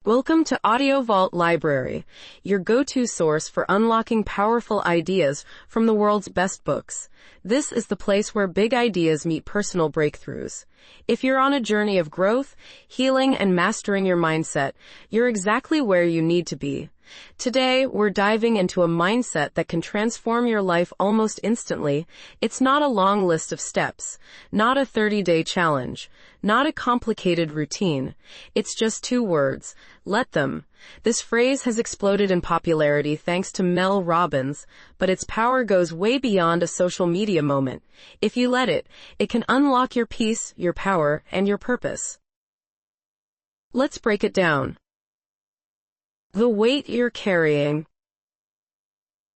Welcome to AudioVault Library, your go-to source for unlocking powerful ideas from the world's best books. This is the place where big ideas meet personal breakthroughs. If you're on a journey of growth, healing, and mastering your mindset, you're exactly where you need to be. Today, we're diving into a mindset that can transform your life almost instantly. It's not a long list of steps, not a 30-day challenge, not a complicated routine. It's just two words: let them. This phrase has exploded in popularity thanks to Mel Robbins, but its power goes way beyond a social media moment. If you let it, it can unlock your peace, your power, and your purpose. Let's break it down. The weight you're carrying.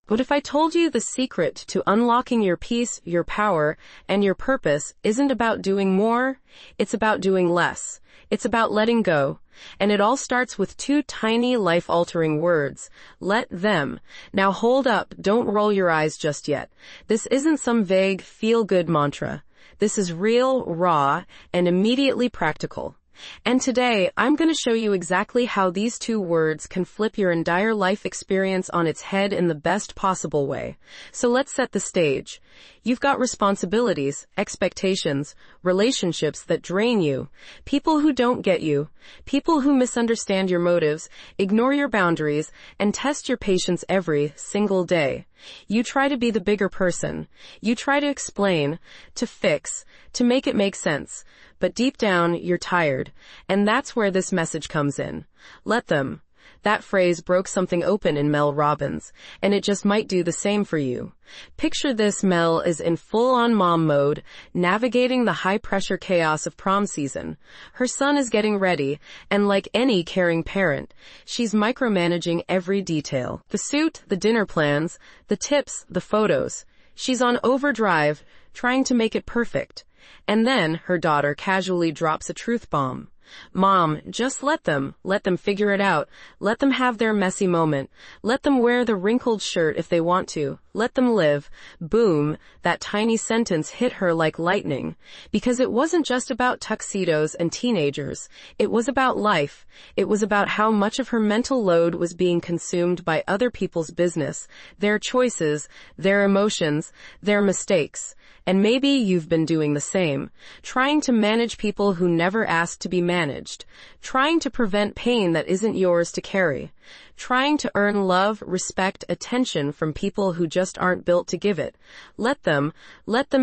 What if I told you the secret to unlocking your peace, your power, and your purpose isn't about doing more? It's about doing less. It's about letting go. And it all starts with two tiny life-altering words: let them. Now hold up, don't roll your eyes just yet. This isn't some vague, feel-good mantra. This is real, raw, and immediately practical. And today, I'm going to show you exactly how these two words can flip your entire life experience on its head in the best possible way. So let's set the stage. You've got responsibilities, expectations, relationships that drain you, people who don't get you, people who misunderstand your motives, ignore your boundaries, and test your patience every single day. You try to be the bigger person. You try to explain, to fix, to make it make sense. But deep down, you're tired. And that's where this message comes in. Let them. That phrase broke something open in Mel Robbins, and it just might do the same for you. Picture this: Mel is in full-on mom mode, navigating the high-pressure chaos of prom season. Her son is getting ready, and like any caring parent, she's micromanaging every detail. The suit, the dinner plans, the tips, the photos. She's on overdrive, trying to make it perfect. And then her daughter casually drops a truth bomb. Mom, just let them figure it out. Let them have their messy moment. Let them wear the wrinkled shirt if they want to. Let them live. Boom, that tiny sentence hit her like lightning. Because it wasn't just about tuxedos and teenagers. It was about life. It was about how much of her mental load was being consumed by other people's business, their choices, their emotions, their mistakes. And maybe you've been doing the same, trying to manage people who never asked to be managed, trying to prevent pain that isn't yours to carry, trying to earn love, respect, attention from people who just aren't built to give it. Let them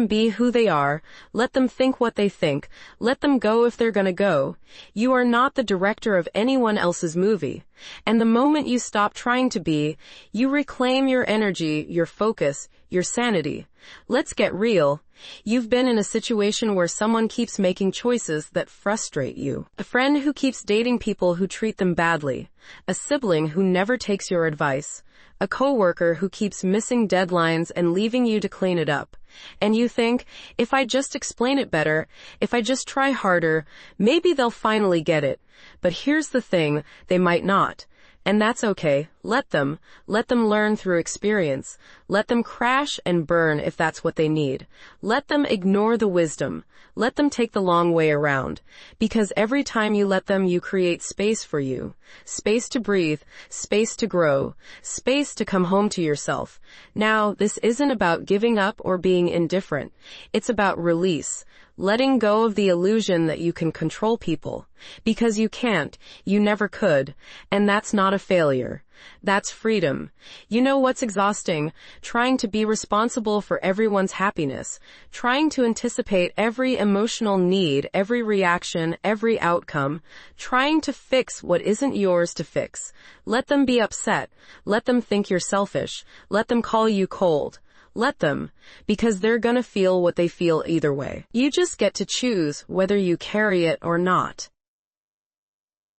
be who they are, let them think what they think, let them go if they're gonna go. You are not the director of anyone else's movie. And the moment you stop trying to be, you reclaim your energy, your focus, your sanity. Let's get real. You've been in a situation where someone keeps making choices that frustrate you. A friend who keeps dating people who treat them badly. A sibling who never takes your advice. A coworker who keeps missing deadlines and leaving you to clean it up. And you think, if I just explain it better, if I just try harder, maybe they'll finally get it. But here's the thing, they might not. And that's okay. Let them learn through experience. Let them crash and burn if that's what they need. Let them ignore the wisdom. Let them take the long way around. Because every time you let them, you create space for you. Space to breathe, space to grow, space to come home to yourself. Now, this isn't about giving up or being indifferent. It's about release. Letting go of the illusion that you can control people. Because you can't, you never could, and that's not a failure. That's freedom. You know what's exhausting? Trying to be responsible for everyone's happiness. Trying to anticipate every emotional need, every reaction, every outcome. Trying to fix what isn't yours to fix. Let them be upset. Let them think you're selfish. Let them call you cold. Let them, because they're gonna feel what they feel either way. You just get to choose whether you carry it or not.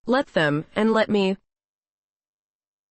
Let them, and let me.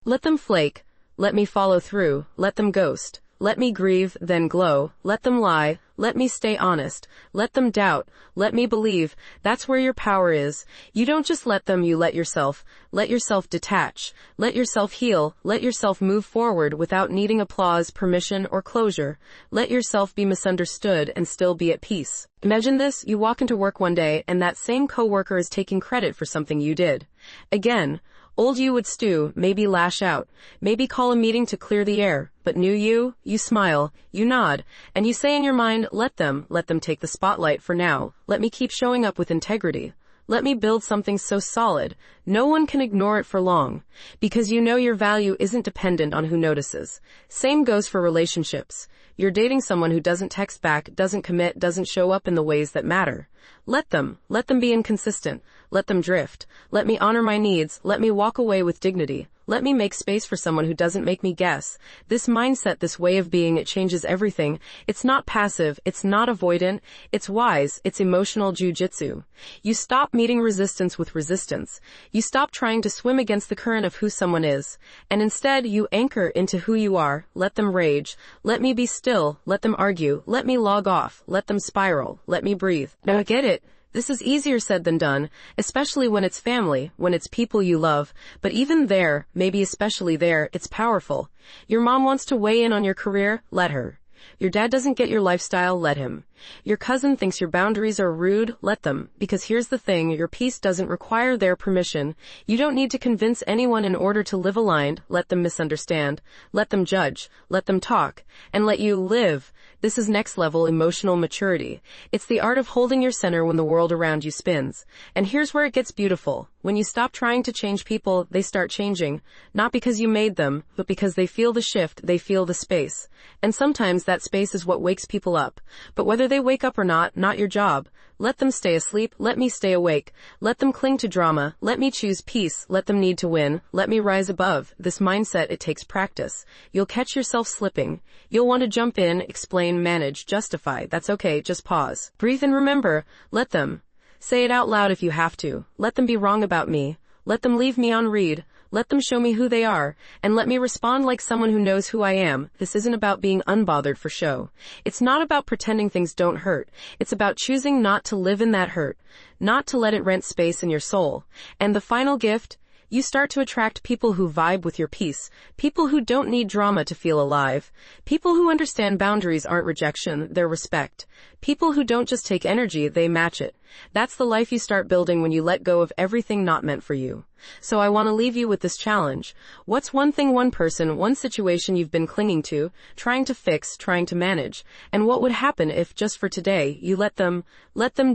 Let them flake. Let me follow through. Let them ghost. Let me grieve, then glow. Let them lie. Let me stay honest. Let them doubt. Let me believe. That's where your power is. You don't just let them, you let yourself. Let yourself detach. Let yourself heal. Let yourself move forward without needing applause, permission, or closure. Let yourself be misunderstood and still be at peace. Imagine this, you walk into work one day and that same coworker is taking credit for something you did. Again, Old you would stew, maybe lash out, maybe call a meeting to clear the air, but new you smile, you nod, and you say in your mind, let them take the spotlight for now. Let me keep showing up with integrity. Let me build something so solid, no one can ignore it for long, because you know your value isn't dependent on who notices. Same goes for relationships. You're dating someone who doesn't text back, doesn't commit, doesn't show up in the ways that matter. Let them be inconsistent. Let them drift. Let me honor my needs. Let me walk away with dignity. Let me make space for someone who doesn't make me guess. This mindset, this way of being, it changes everything. It's not passive. It's not avoidant. It's wise. It's emotional jujitsu. You stop meeting resistance with resistance. You stop trying to swim against the current of who someone is. And instead, you anchor into who you are. Let them rage. Let me be still. Let them argue. Let me log off. Let them spiral. Let me breathe. Now I get it. This is easier said than done, especially when it's family, when it's people you love. But even there, maybe especially there, it's powerful. Your mom wants to weigh in on your career? Let her. Your dad doesn't get your lifestyle? Let him. Your cousin thinks your boundaries are rude? Let them. Because here's the thing, your peace doesn't require their permission. You don't need to convince anyone in order to live aligned. Let them misunderstand. Let them judge. Let them talk. And let you live. This is next level emotional maturity. It's the art of holding your center when the world around you spins. And here's where it gets beautiful. When you stop trying to change people, they start changing. Not because you made them, but because they feel the shift, they feel the space. And sometimes that space is what wakes people up. But whether they wake up or not your job. Let them stay asleep. Let me stay awake. Let them cling to drama. Let me choose peace. Let them need to win. Let me rise above. This mindset, it takes practice. You'll catch yourself slipping. You'll want to jump in, explain, manage, justify. That's okay. Just pause. Breathe and remember. Let them. Say it out loud if you have to. Let them be wrong about me. Let them leave me on read. Let them show me who they are, and let me respond like someone who knows who I am. This isn't about being unbothered for show. It's not about pretending things don't hurt. It's about choosing not to live in that hurt, not to let it rent space in your soul. And the final gift, you start to attract people who vibe with your peace, people who don't need drama to feel alive, people who understand boundaries aren't rejection, they're respect, people who don't just take energy, they match it. That's the life you start building when you let go of everything not meant for you. So I want to leave you with this challenge. What's one thing, one person, one situation you've been clinging to, trying to fix, trying to manage? And what would happen if, just for today, you let them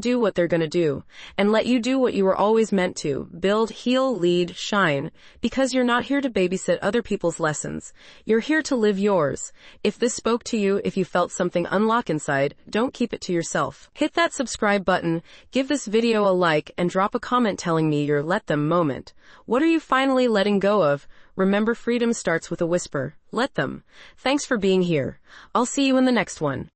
do what they're going to do, and let you do what you were always meant to, build, heal, lead, shine, because you're not here to babysit other people's lessons. You're here to live yours. If this spoke to you, if you felt something unlock inside, don't keep it to yourself. Hit that subscribe button, give this video a like, and drop a comment telling me your let them moment. What are you finally letting go of? Remember, freedom starts with a whisper. Let them. Thanks for being here. I'll see you in the next one.